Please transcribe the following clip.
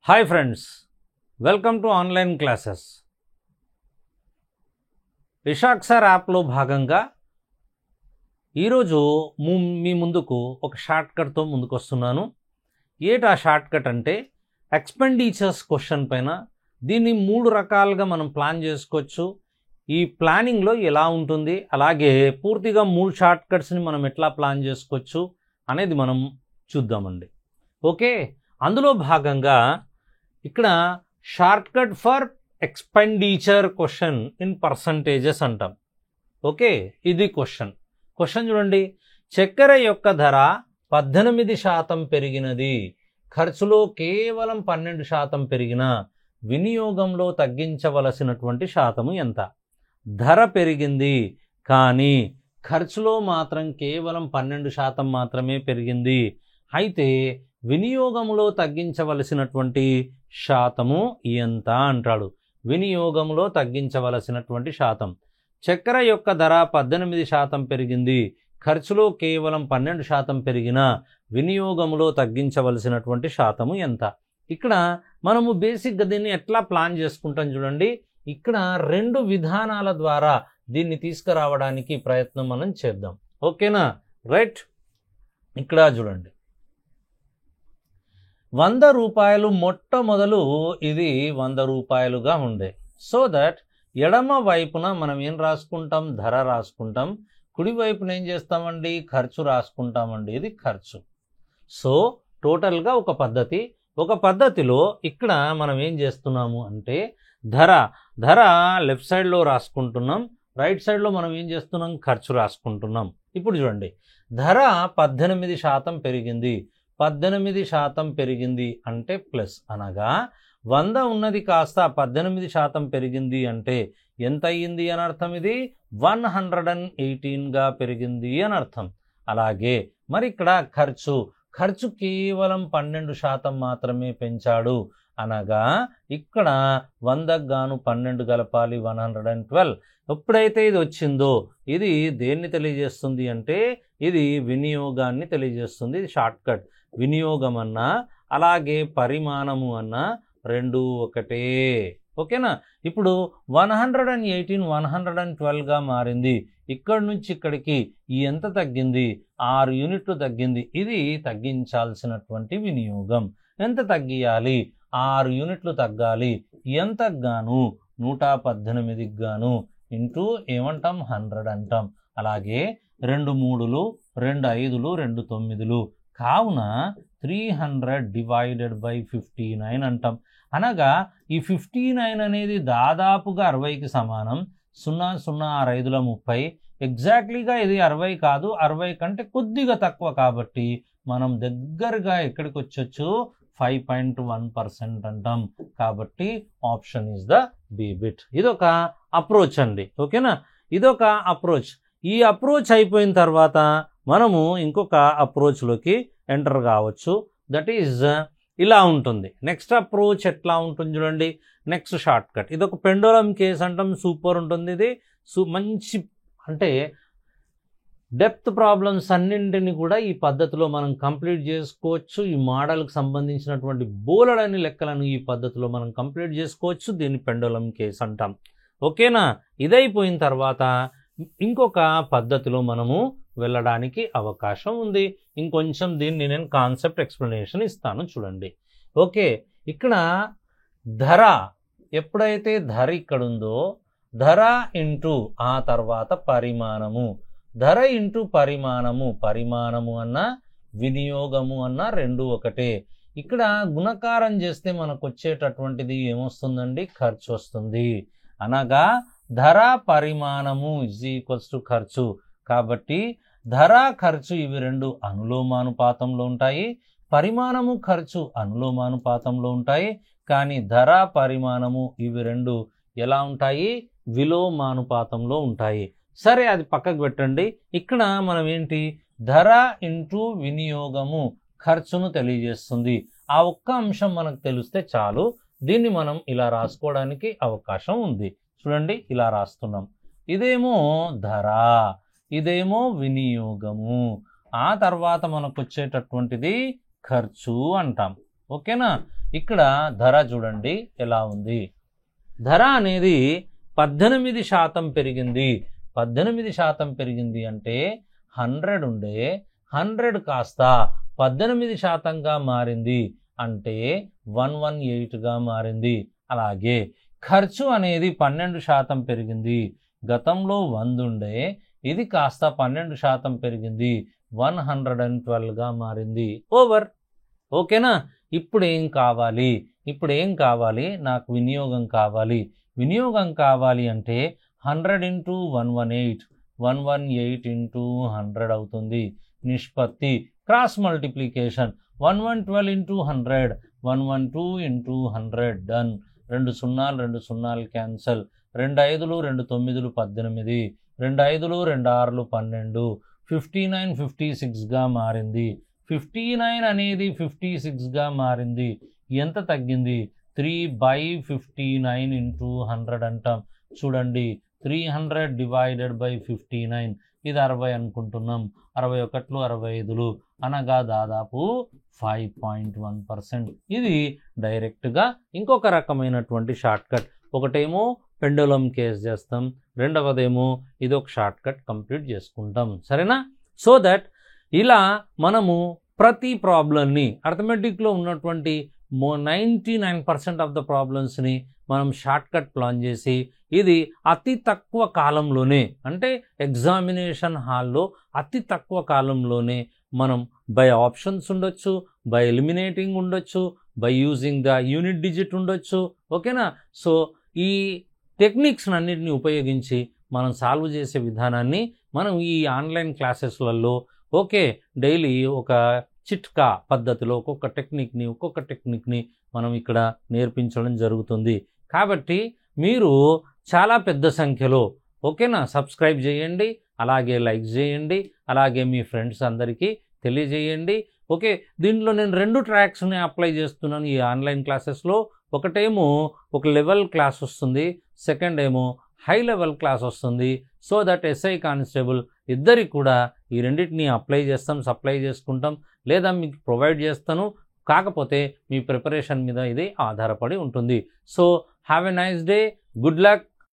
Hi friends, welcome to online classes. Rishakshar యాప్లో భాగంగా ఈరోజు మీ ముందుకు ఒక షార్ట్కట్తో ముందుకు వస్తున్నాను. ఆ షార్ట్కట్ అంటే ఎక్స్పెండిచర్స్ క్వశ్చన్ పైన. దీన్ని 3 రకాలుగా మనం ప్లాన్ చేసుకోవచ్చు. ఈ ప్లానింగ్లో ఎలా ఉంటుంది, అలాగే పూర్తిగా 3 షార్ట్కట్స్ని మనం ఎట్లా ప్లాన్ చేసుకోవచ్చు అనేది మనం చూద్దామండి. ఓకే, అందులో భాగంగా ఇక్కడ shortcut for expenditure question in percentages అంటాం. ఓకే, ఇది క్వశ్చన్ చూడండి. చక్కెర యొక్క ధర 18% పెరిగినది, ఖర్చులో కేవలం 12% పెరిగిన వినియోగంలో తగ్గించవలసినటువంటి శాతము ఎంత? ధర పెరిగింది కానీ ఖర్చులో మాత్రం కేవలం 12% మాత్రమే పెరిగింది. అయితే వినియోగంలో తగ్గించవలసినటువంటి శాతము ఎంత అంటాడు. వినియోగంలో తగ్గించవలసినటువంటి శాతం. చక్కెర యొక్క ధర 18% పెరిగింది, ఖర్చులో కేవలం 12% పెరిగిన వినియోగంలో తగ్గించవలసినటువంటి శాతము ఎంత? ఇక్కడ మనము బేసిక్గా దీన్ని ఎట్లా ప్లాన్ చేసుకుంటాం చూడండి. ఇక్కడ 2 విధానాల ద్వారా దీన్ని తీసుకురావడానికి ప్రయత్నం మనం చేద్దాం. ఓకేనా, రైట్. ఇక్కడ చూడండి, 100 రూపాయలు మొట్టమొదలు ఇది 100 రూపాయలుగా ఉండే. సో దట్ ఎడమ వైపున మనం ఏం రాసుకుంటాం? ధర రాసుకుంటాం. కుడి వైపున ఏం చేస్తామండి? ఖర్చు రాసుకుంటామండి. ఇది ఖర్చు. సో టోటల్గా ఒక పద్ధతిలో ఇక్కడ మనం ఏం చేస్తున్నాము అంటే ధర లెఫ్ట్ సైడ్లో రాసుకుంటున్నాం, రైట్ సైడ్లో మనం ఏం చేస్తున్నాం? ఖర్చు రాసుకుంటున్నాం. ఇప్పుడు చూడండి, ధర 18% పెరిగింది. 18% పెరిగింది అంటే ప్లస్, అనగా 100 ఉన్నది కాస్త 18% పెరిగింది అంటే ఎంత అయ్యింది అని అర్థం? ఇది 118గా పెరిగింది అని అర్థం. అలాగే మరి ఇక్కడ ఖర్చు కేవలం 12% మాత్రమే పెంచాడు, అనగా ఇక్కడ 100కు గాను 12 కలపాలి, 112. ఎప్పుడైతే ఇది వచ్చిందో ఇది దేన్ని తెలియజేస్తుంది అంటే ఇది వినియోగాన్ని తెలియజేస్తుంది. ఇది షార్ట్కట్. వినియోగం అన్నా అలాగే పరిమాణము అన్నా 2 ఒకటే. ఓకేనా. ఇప్పుడు 118 112గా మారింది. ఇక్కడి నుంచి ఇక్కడికి ఎంత తగ్గింది? 6 యూనిట్లు తగ్గింది. ఇది తగ్గించాల్సినటువంటి వినియోగం. ఎంత తగ్గియాలి? 6 యూనిట్లు తగ్గాలి. ఎంతకు గాను? 118కి గాను ఇంటూ ఏమంటాం? 100 అంటాం. అలాగే 2 3లు, 2 5లు, 2 9లు, కావున 300 డివైడెడ్ బై 59 అంటాం. అనగా ఈ 59 అనేది దాదాపుగా 60కి సమానం. 0 0 6 5ల 30. ఎగ్జాక్ట్లీగా ఇది 60 కాదు, 60 కంటే కొద్దిగా తక్కువ. కాబట్టి మనం దగ్గరగా ఎక్కడికి వచ్చొచ్చు? 5.1% అంటాం. కాబట్టి option is the B bit. ఇదొక అప్రోచ్ అండి. ఓకేనా, ఇదొక అప్రోచ్. ఈ అప్రోచ్ అయిపోయిన తర్వాత మనము ఇంకొక అప్రోచ్లోకి ఎంటర్ కావచ్చు. దట్ ఈజ్ ఇలా ఉంటుంది. నెక్స్ట్ అప్రోచ్ ఎట్లా ఉంటుంది చూడండి. Next short cut. ఇది ఒక పెండోలం కేస్ అంటాం. సూపర్ ఉంటుంది ఇది. మంచి అంటే డెప్త్ ప్రాబ్లమ్స్ అన్నింటినీ కూడా ఈ పద్ధతిలో మనం కంప్లీట్ చేసుకోవచ్చు. ఈ మోడల్కి సంబంధించినటువంటి బోలెడని లెక్కలను ఈ పద్ధతిలో మనం కంప్లీట్ చేసుకోవచ్చు. దీన్ని పెండోలం కేస్ అంటాం. ఓకేనా. ఇదైపోయిన తర్వాత ఇంకొక పద్ధతిలో మనము వెళ్ళడానికి అవకాశం ఉంది. ఇంకొంచెం దీన్ని నేను కాన్సెప్ట్ ఎక్స్ప్లెనేషన్ ఇస్తాను చూడండి. ఓకే, ఇక్కడ ధర, ఎప్పుడైతే ధర ఇక్కడ ఉందో ధర ఇంటూ ఆ తర్వాత పరిమాణము, ధర ఇంటూ పరిమాణము అన్నా వినియోగము అన్నా 2 ఒకటే. ఇక్కడ గుణకారం చేస్తే మనకు వచ్చేటటువంటిది ఏమొస్తుందండి? ఖర్చు వస్తుంది. అనగా ధర పరిమాణము ఈజ్ ఈక్వల్స్ టు ఖర్చు. కాబట్టి ధర ఖర్చు ఇవి 2 అనులోమానుపాతంలో ఉంటాయి. పరిమాణము ఖర్చు అనులోమానుపాతంలో ఉంటాయి. కానీ ధర పరిమాణము ఇవి 2 ఎలా ఉంటాయి? విలోమానుపాతంలో ఉంటాయి. సరే, అది పక్కకు పెట్టండి. ఇక్కడ మనం ఏంటి? ధర ఇంటూ వినియోగము ఖర్చును తెలియజేస్తుంది. ఆ ఒక్క అంశం మనకు తెలిస్తే చాలు. దీన్ని మనం ఇలా రాసుకోవడానికి అవకాశం ఉంది. చూడండి, ఇలా రాస్తున్నాం. ఇదేమో ధర, ఇదేమో వినియోగము, ఆ తర్వాత మనకు వచ్చేటటువంటిది ఖర్చు అంటాం. ఓకేనా. ఇక్కడ ధర చూడండి ఎలా ఉంది. ధర అనేది 18% పెరిగింది. 18% పెరిగింది అంటే 100 ఉండే 100 కాస్త 18%గా మారింది అంటే 118గా మారింది. అలాగే ఖర్చు అనేది 12% పెరిగింది. గతంలో 100 ఉండే ఇది కాస్త 12% పెరిగింది 112గా మారింది. ఓవర్. ఓకేనా? ఇప్పుడు ఏం కావాలి? నాకు వినియోగం కావాలి. వినియోగం కావాలి అంటే 100 × 118 118 × 100 అవుతుంది. నిష్పత్తి క్రాస్ మల్టిప్లికేషన్ 112 × 100 112 × 100 డన్. 2 సున్నాలు 2 సున్నాలు క్యాన్సల్. 2 5లు 2 9లు 18 2 5లు 2 6లు 12 59 56గా మారింది. 59 అనేది 56గా మారింది. ఎంత తగ్గింది? 3/59 × 100 అంటాం. చూడండి 300 డివైడెడ్ బై 59 ఇది 60 అనుకుంటున్నాం. 61లు 65లు అనగా దాదాపు 5.1%. ఇది డైరెక్ట్గా ఇంకొక రకమైనటువంటి షార్ట్ కట్. ఒకటేమో పెండులం కేస్ చేస్తాం, రెండవదేమో ఇది ఒక షార్ట్ కట్ కంప్లీట్ చేసుకుంటాం. సరేనా? సో దట్ ఇలా మనము ప్రతి ప్రాబ్లమ్ని అర్థమెటిక్లో ఉన్నటువంటి 99% ఆఫ్ ద ప్రాబ్లమ్స్ని మనం షార్ట్ కట్ ప్లాన్ చేసి ఇది అతి తక్కువ కాలంలోనే అంటే ఎగ్జామినేషన్ హాల్లో అతి తక్కువ కాలంలోనే మనం బై ఆప్షన్స్ ఉండొచ్చు, బై ఎలిమినేటింగ్ ఉండొచ్చు, by using the unit digit ఉండొచ్చు. ఓకేనా? సో ఈ టెక్నిక్స్ అన్నిటిని ఉపయోగించి మనం సాల్వ్ చేసే విధానాన్ని మనం ఈ ఆన్లైన్ క్లాసెస్లలో డైలీ ఒక చిట్కా పద్ధతిలో ఒక్కొక్క టెక్నిక్ని మనం ఇక్కడ నేర్పించడం జరుగుతుంది. కాబట్టి మీరు చాలా పెద్ద సంఖ్యలో సబ్స్క్రైబ్ చేయండి, అలాగే లైక్ చేయండి, అలాగే మీ ఫ్రెండ్స్ అందరికీ తెలియజేయండి. దీంట్లో నేను 2 ట్రాక్స్ని అప్లై చేస్తున్నాను ఈ ఆన్లైన్ క్లాసెస్లో. ఒకటేమో ఒక లెవెల్ క్లాస్ వస్తుంది, సెకండ్ ఏమో హై లెవెల్ క్లాస్ వస్తుంది. సో దట్ ఎస్ఐ కానిస్టేబుల్ ఇద్దరికి కూడా ఈ రెండింటిని సప్లై చేసుకుంటాం, లేదా మీకు ప్రొవైడ్ చేస్తాను. కాకపోతే మీ ప్రిపరేషన్ మీద ఇది ఆధారపడి ఉంటుంది. So have a nice day, good luck.